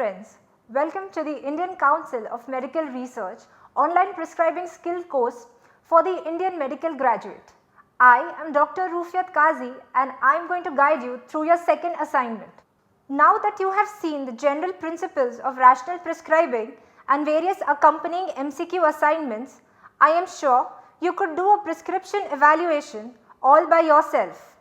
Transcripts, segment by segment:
friends, welcome to the Indian Council of Medical Research online prescribing skill course for the Indian medical graduate. I am Dr. Rufiat Kazi and I am going to guide you through your second assignment. Now that you have seen the general principles of rational prescribing and various accompanying MCQ assignments, I am sure you could do a prescription evaluation all by yourself.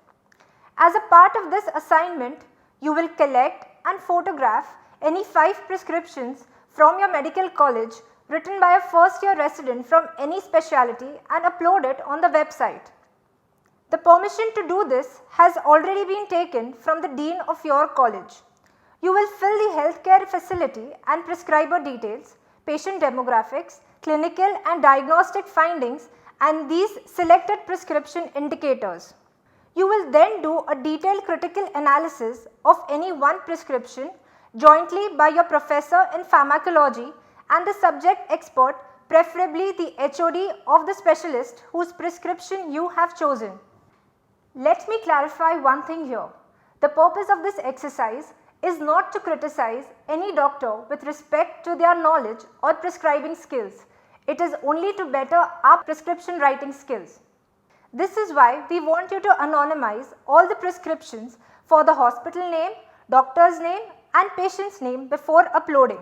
As a part of this assignment, you will collect and photograph any 5 prescriptions from your medical college written by a first year resident from any specialty and upload it on the website. The permission to do this has already been taken from the dean of your college. You will fill the healthcare facility and prescriber details, patient demographics, clinical and diagnostic findings and these selected prescription indicators. You will then do a detailed critical analysis of any one prescription jointly by your professor in pharmacology and the subject expert, preferably the HOD of the specialist whose prescription you have chosen. Let me clarify one thing here. The purpose of this exercise is not to criticize any doctor with respect to their knowledge or prescribing skills. It is only to better our prescription writing skills. This is why we want you to anonymize all the prescriptions for the hospital name, doctor's name and patient's name before uploading.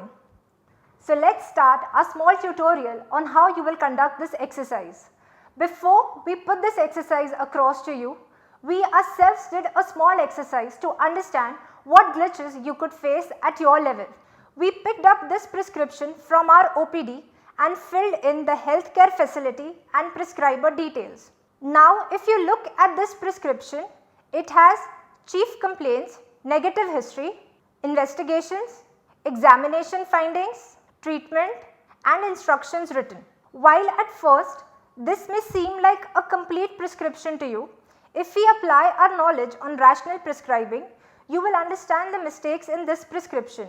So let's start a small tutorial on how you will conduct this exercise. Before we put this exercise across to you, we ourselves did a small exercise to understand what glitches you could face at your level. We picked up this prescription from our OPD and filled in the healthcare facility and prescriber details. Now if you look at this prescription, it has chief complaints, negative history, investigations, examination findings, treatment and instructions written. While at first this may seem like a complete prescription to you, if we apply our knowledge on rational prescribing, you will understand the mistakes in this prescription.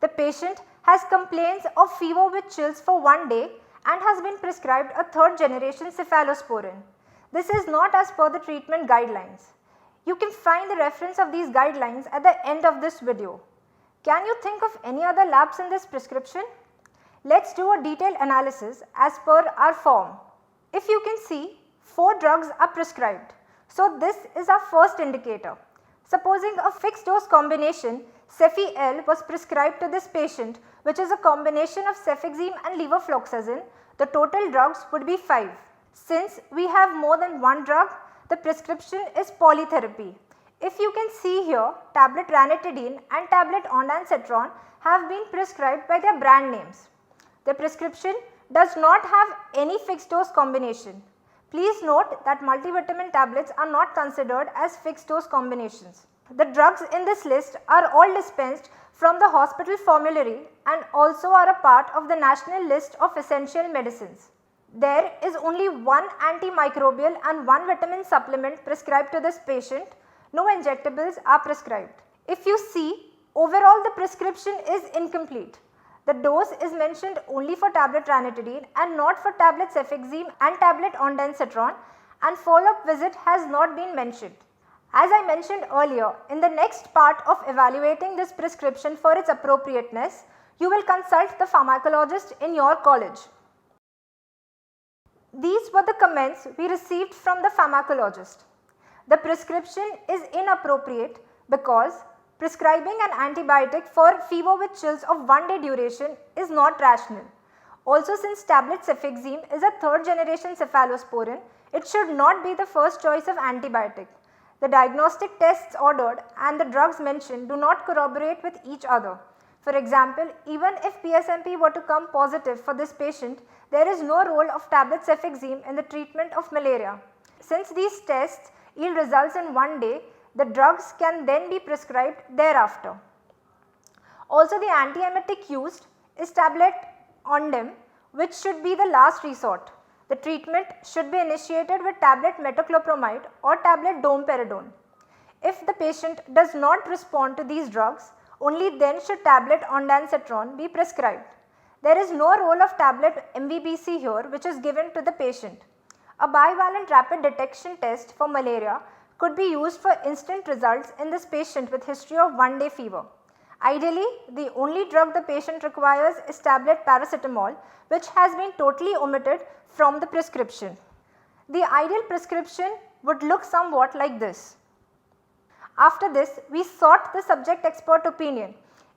The patient has complaints of fever with chills for 1 day and has been prescribed a 3rd generation cephalosporin. This is not as per the treatment guidelines. You can find the reference of these guidelines at the end of this video. Can you think of any other lapse in this prescription? Let's do a detailed analysis as per our form. If you can see, 4 drugs are prescribed. So this is our first indicator. Supposing a fixed dose combination Cefi-L was prescribed to this patient, which is a combination of cefixime and levofloxacin, the total drugs would be 5. Since we have more than one drug, the prescription is polytherapy. If you can see here, tablet ranitidine and tablet ondansetron have been prescribed by their brand names. The prescription does not have any fixed dose combination. Please note that multivitamin tablets are not considered as fixed dose combinations. The drugs in this list are all dispensed from the hospital formulary and also are a part of the national list of essential medicines. There is only one antimicrobial and one vitamin supplement prescribed to this patient. No injectables are prescribed. If you see, overall the prescription is incomplete. The dose is mentioned only for tablet ranitidine and not for tablet cefixime and tablet ondansetron, and follow-up visit has not been mentioned. As I mentioned earlier, in the next part of evaluating this prescription for its appropriateness, you will consult the pharmacologist in your college. These were the comments we received from the pharmacologist. The prescription is inappropriate because prescribing an antibiotic for fever with chills of 1 day duration is not rational. Also, since tablet cefixime is a 3rd generation cephalosporin, it should not be the first choice of antibiotic. The diagnostic tests ordered and the drugs mentioned do not corroborate with each other. For example, even if PSMP were to come positive for this patient, there is no role of tablet cefixime in the treatment of malaria. Since these tests yield results in 1 day, the drugs can then be prescribed thereafter. Also, the antiemetic used is tablet Ondem, which should be the last resort. The treatment should be initiated with tablet metoclopramide or tablet domperidone. If the patient does not respond to these drugs, only then should tablet ondansetron be prescribed. There is no role of tablet MVBC here, which is given to the patient. A bivalent rapid detection test for malaria could be used for instant results in this patient with history of 1 day fever. Ideally, the only drug the patient requires is tablet paracetamol, which has been totally omitted from the prescription. The ideal prescription would look somewhat like this. After this, we sought the subject expert opinion.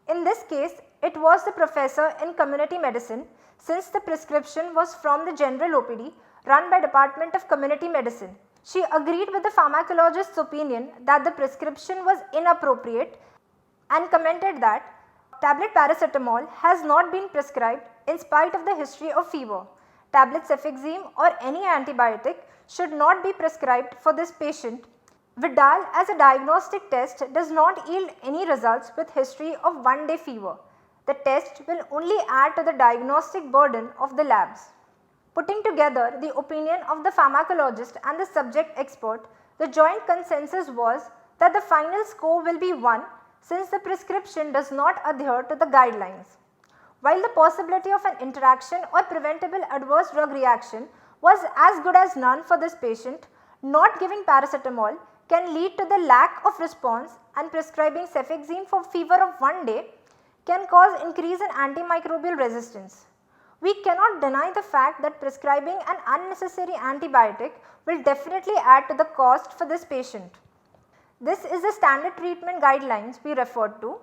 In this case, it was the professor in community medicine, since the prescription was from the general OPD run by Department of Community Medicine. She agreed with the pharmacologist's opinion that the prescription was inappropriate and commented that tablet paracetamol has not been prescribed in spite of the history of fever. Tablet cefixime or any antibiotic should not be prescribed for this patient. Vidal as a diagnostic test does not yield any results with history of 1-day fever. The test will only add to the diagnostic burden of the labs. Putting together the opinion of the pharmacologist and the subject expert, the joint consensus was that the final score will be 1, since the prescription does not adhere to the guidelines. While the possibility of an interaction or preventable adverse drug reaction was as good as none for this patient, not giving paracetamol can lead to the lack of response, and prescribing cefixime for fever of 1 day can cause increase in antimicrobial resistance. We cannot deny the fact that prescribing an unnecessary antibiotic will definitely add to the cost for this patient. This is the standard treatment guidelines we referred to.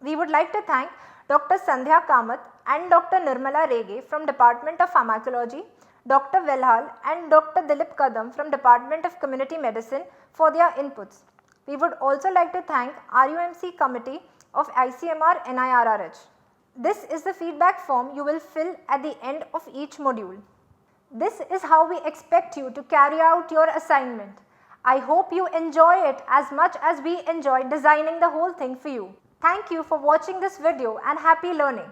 We would like to thank Dr. Sandhya Kamath and Dr. Nirmala Rege from Department of Pharmacology, Dr. Velhal and Dr. Dilip Kadam from Department of Community Medicine for their inputs. We would also like to thank RUMC Committee of ICMR NIRRH. This is the feedback form you will fill at the end of each module. This is how we expect you to carry out your assignment. I hope you enjoy it as much as we enjoyed designing the whole thing for you. Thank you for watching this video and happy learning.